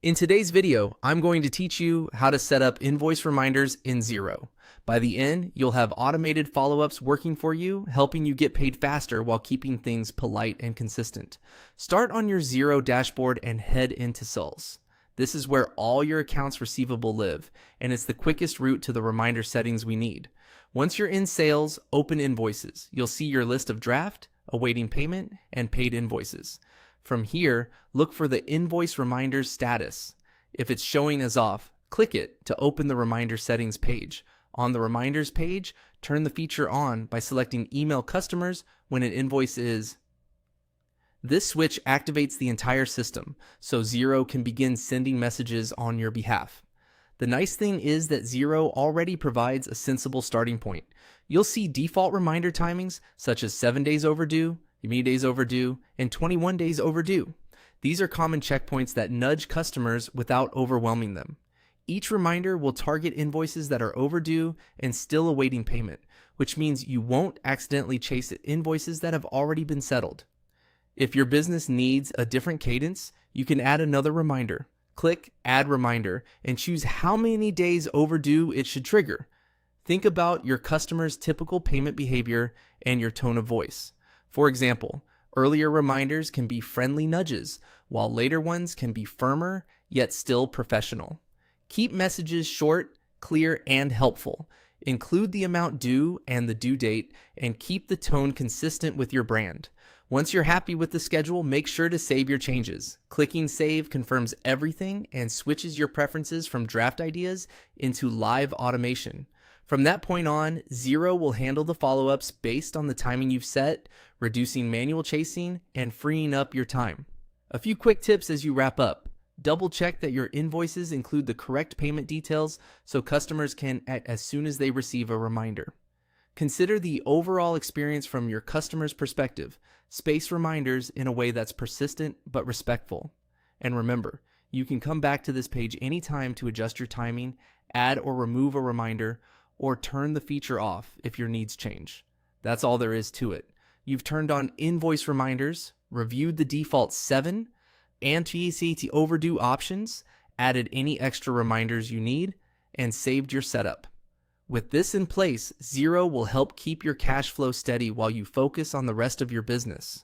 In today's video, I'm going to teach you how to set up invoice reminders in Xero. By the end, you'll have automated follow-ups working for you, helping you get paid faster while keeping things polite and consistent. Start on your Xero dashboard and head into sales. This is where all your accounts receivable live, and it's the quickest route to the reminder settings we need. Once you're in sales, open invoices. You'll see your list of draft, awaiting payment, and paid invoices. From here, look for the invoice reminders status. If it's showing as off, click it to open the reminder settings page. On the reminders page, turn the feature on by selecting email customers when an invoice is. This switch activates the entire system, so Xero can begin sending messages on your behalf. The nice thing is that Xero already provides a sensible starting point. You'll see default reminder timings such as 7 days overdue, 80 days overdue, and 21 days overdue. These are common checkpoints that nudge customers without overwhelming them. Each reminder will target invoices that are overdue and still awaiting payment, which means you won't accidentally chase invoices that have already been settled. If your business needs a different cadence, you can add another reminder. Click Add Reminder and choose how many days overdue it should trigger. Think about your customer's typical payment behavior and your tone of voice. For example, earlier reminders can be friendly nudges, while later ones can be firmer, yet still professional. Keep messages short, clear, and helpful. Include the amount due and the due date, and keep the tone consistent with your brand. Once you're happy with the schedule, make sure to save your changes. Clicking Save confirms everything and switches your preferences from draft ideas into live automation. From that point on, Xero will handle the follow-ups based on the timing you've set, reducing manual chasing and freeing up your time. A few quick tips as you wrap up. Double check that your invoices include the correct payment details so customers can act as soon as they receive a reminder. Consider the overall experience from your customer's perspective. Space reminders in a way that's persistent but respectful. And remember, you can come back to this page anytime to adjust your timing, add or remove a reminder, or turn the feature off if your needs change. That's all there is to it. You've turned on invoice reminders, reviewed the default 7 and TACT overdue options, added any extra reminders you need, and saved your setup. With this in place, Xero will help keep your cash flow steady while you focus on the rest of your business.